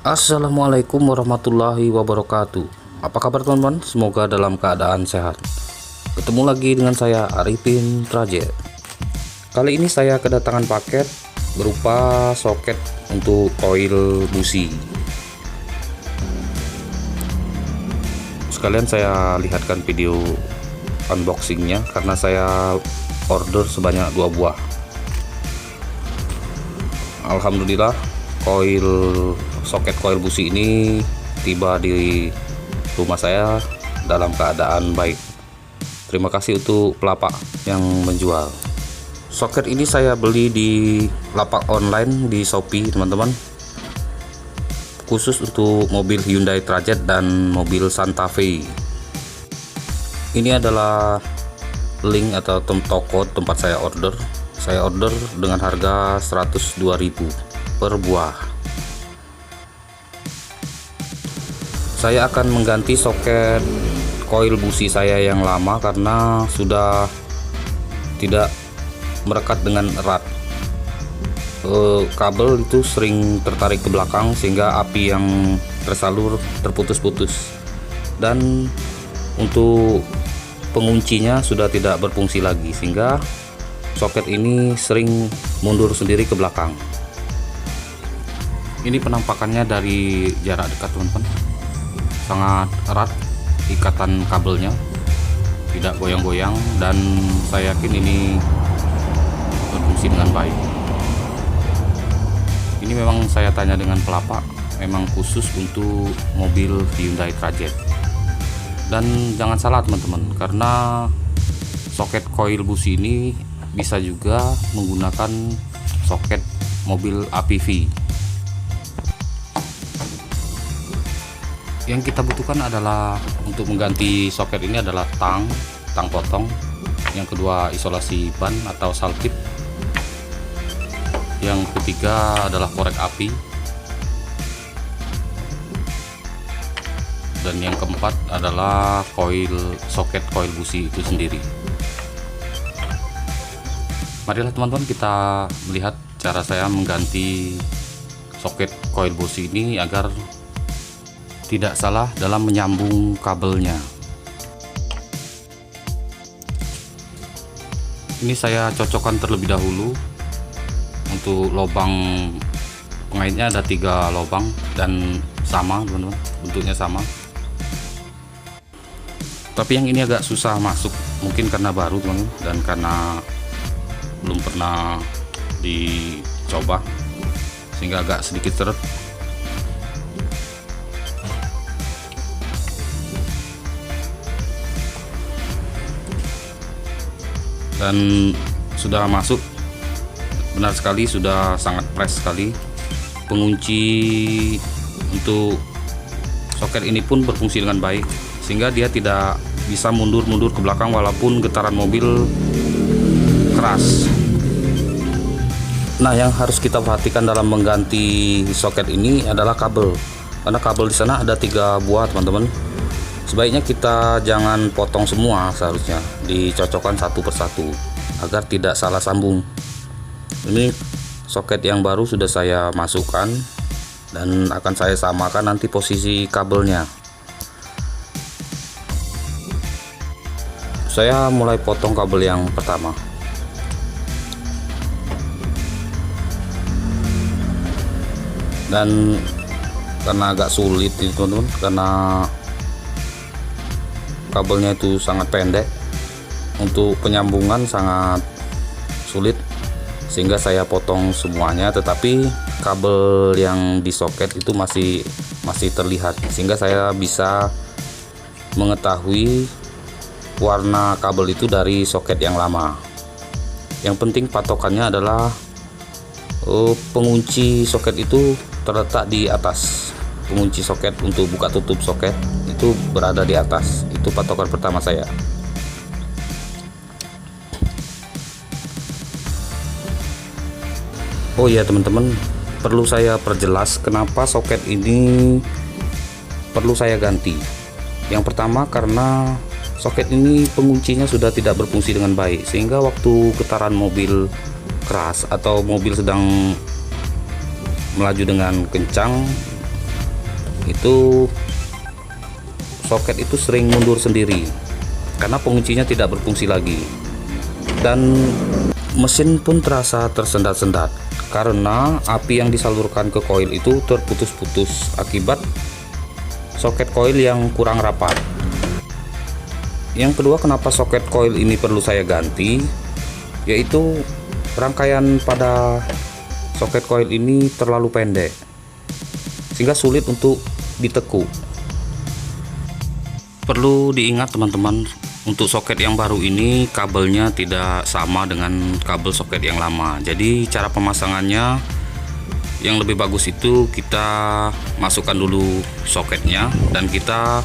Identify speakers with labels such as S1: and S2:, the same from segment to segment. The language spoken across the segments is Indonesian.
S1: Assalamualaikum warahmatullahi wabarakatuh. Apa kabar teman-teman? Semoga dalam keadaan sehat. Ketemu lagi dengan saya Arifin Trajet. Kali ini saya kedatangan paket berupa soket untuk koil busi. Sekalian saya lihatkan video unboxingnya karena saya order sebanyak 2 buah. Alhamdulillah soket koil busi ini tiba di rumah saya dalam keadaan baik. Terima kasih untuk pelapak yang menjual. Soket ini saya beli di lapak online di Shopee teman-teman, khusus untuk mobil Hyundai Trajet dan mobil Santa Fe. Ini adalah link atau toko tempat saya order. Saya order dengan harga 102.000 per buah. Saya akan mengganti soket koil busi saya yang lama karena sudah tidak merekat dengan erat. Kabel itu sering tertarik ke belakang sehingga api yang tersalur terputus-putus, dan untuk penguncinya sudah tidak berfungsi lagi sehingga soket ini sering mundur sendiri ke belakang. Ini penampakannya dari jarak dekat teman-teman. Sangat erat ikatan kabelnya, tidak goyang-goyang, dan saya yakin ini berfungsi dengan baik. Ini memang saya tanya dengan pelapak, memang khusus untuk mobil Hyundai Trajet. Dan jangan salah teman-teman, karena soket koil busi ini bisa juga menggunakan soket mobil APV. Yang kita butuhkan adalah untuk mengganti soket ini adalah tang potong, yang kedua isolasi ban atau saltip, yang ketiga adalah korek api, dan yang keempat adalah soket koil busi itu sendiri. Marilah teman-teman kita melihat cara saya mengganti soket koil busi ini agar tidak salah dalam menyambung kabelnya. Ini saya cocokkan terlebih dahulu. Untuk lubang pengaitnya ada 3 lubang dan sama teman-teman, bentuknya sama. Tapi yang ini agak susah masuk, mungkin karena baru teman-teman dan karena belum pernah dicoba sehingga agak sedikit seret. Dan sudah masuk, benar sekali, sudah sangat fresh sekali. Pengunci untuk soket ini pun berfungsi dengan baik sehingga dia tidak bisa mundur-mundur ke belakang walaupun getaran mobil keras. Nah, yang harus kita perhatikan dalam mengganti soket ini adalah kabel, karena kabel di sana ada 3 buah teman-teman. Sebaiknya kita jangan potong semua, seharusnya dicocokkan satu persatu agar tidak salah sambung. Ini soket yang baru sudah saya masukkan dan akan saya samakan nanti posisi kabelnya. Saya mulai potong kabel yang pertama. Dan karena agak sulit itu teman-teman, karena kabelnya itu sangat pendek, untuk penyambungan sangat sulit sehingga saya potong semuanya, tetapi kabel yang di soket itu masih terlihat sehingga saya bisa mengetahui warna kabel itu dari soket yang lama. Yang penting patokannya adalah pengunci soket itu terletak di atas. Pengunci soket untuk buka tutup soket itu berada di atas. Itu patokan pertama saya. Oh ya teman-teman, perlu saya perjelas kenapa soket ini perlu saya ganti. Yang pertama karena soket ini penguncinya sudah tidak berfungsi dengan baik sehingga waktu getaran mobil keras atau mobil sedang melaju dengan kencang, itu soket itu sering mundur sendiri karena penguncinya tidak berfungsi lagi, dan mesin pun terasa tersendat-sendat karena api yang disalurkan ke koil itu terputus-putus akibat soket koil yang kurang rapat. Yang kedua, kenapa soket koil ini perlu saya ganti, yaitu rangkaian pada soket koil ini terlalu pendek sehingga sulit untuk ditekuk. Perlu diingat teman-teman, untuk soket yang baru ini kabelnya tidak sama dengan kabel soket yang lama. Jadi cara pemasangannya yang lebih bagus itu kita masukkan dulu soketnya dan kita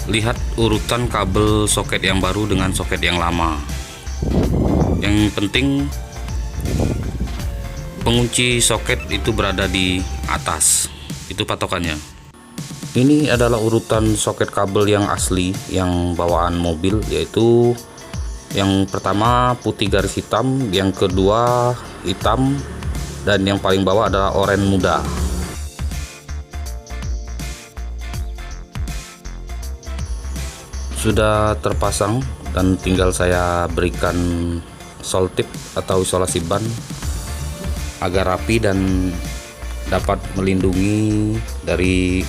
S1: lihat urutan kabel soket yang baru dengan soket yang lama. Yang penting pengunci soket itu berada di atas, itu patokannya. Ini adalah urutan soket kabel yang asli, yang bawaan mobil, yaitu yang pertama putih garis hitam, yang kedua hitam, dan yang paling bawah adalah oranye muda. Sudah terpasang dan tinggal saya berikan soltip atau isolasi ban agar rapi dan dapat melindungi dari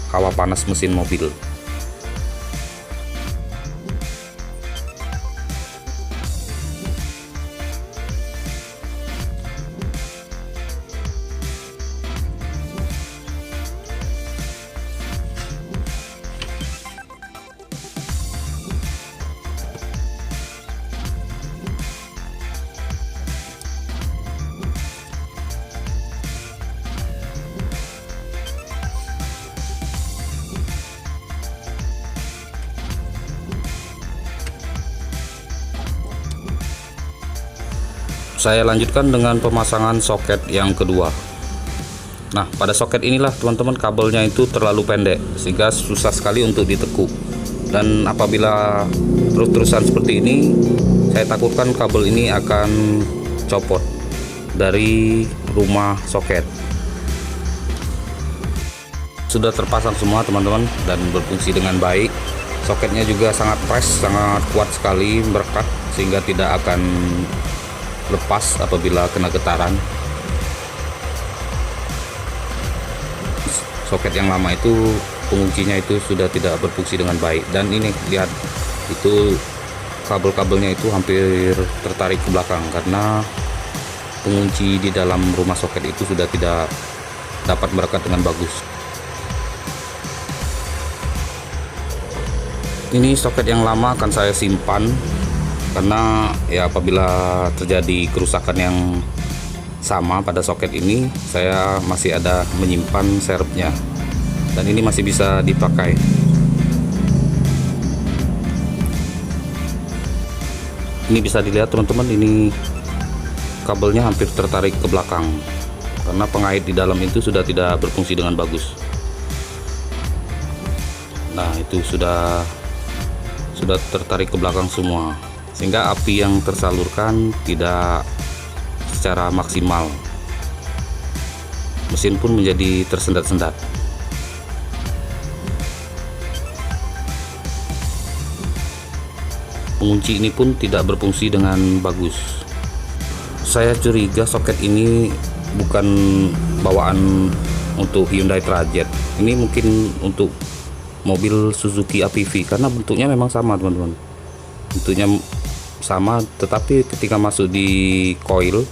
S1: hawa panas mesin mobil. Saya lanjutkan dengan pemasangan soket yang kedua. Nah, pada soket inilah teman-teman kabelnya itu terlalu pendek sehingga susah sekali untuk ditekuk. Dan apabila terus-terusan seperti ini, saya takutkan kabel ini akan copot dari rumah soket. Sudah terpasang semua teman-teman dan berfungsi dengan baik. Soketnya juga sangat fresh, sangat kuat sekali, merekat sehingga tidak akan lepas apabila kena getaran. Soket yang lama itu penguncinya itu sudah tidak berfungsi dengan baik, dan ini lihat itu kabel-kabelnya itu hampir tertarik ke belakang karena pengunci di dalam rumah soket itu sudah tidak dapat merekat dengan bagus. Ini soket yang lama akan saya simpan karena ya apabila terjadi kerusakan yang sama pada soket ini, saya masih ada menyimpan serepnya dan ini masih bisa dipakai. Ini bisa dilihat teman-teman, ini kabelnya hampir tertarik ke belakang karena pengait di dalam itu sudah tidak berfungsi dengan bagus. Nah, itu sudah tertarik ke belakang semua, sehingga api yang tersalurkan tidak secara maksimal. Mesin pun menjadi tersendat-sendat. Pengunci ini pun tidak berfungsi dengan bagus. Saya curiga soket ini bukan bawaan untuk Hyundai Trajet. Ini mungkin untuk mobil Suzuki APV karena bentuknya memang sama teman-teman. Bentuknya sama, tetapi ketika masuk di coil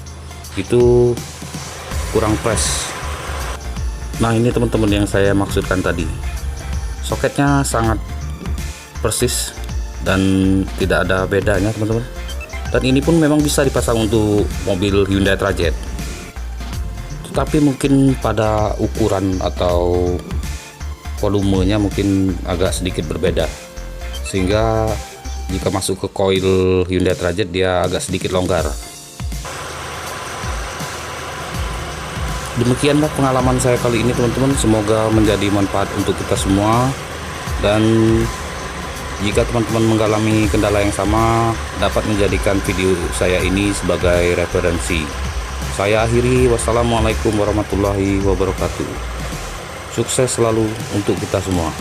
S1: itu kurang fresh. Nah, ini teman-teman yang saya maksudkan tadi, soketnya sangat persis dan tidak ada bedanya teman-teman, dan ini pun memang bisa dipasang untuk mobil Hyundai Trajet, tetapi mungkin pada ukuran atau volumenya mungkin agak sedikit berbeda, sehingga jika masuk ke coil Hyundai Trajet dia agak sedikit longgar. Demikianlah pengalaman saya kali ini teman-teman, semoga menjadi manfaat untuk kita semua, dan jika teman-teman mengalami kendala yang sama dapat menjadikan video saya ini sebagai referensi. Saya akhiri, wassalamualaikum warahmatullahi wabarakatuh. Sukses selalu untuk kita semua.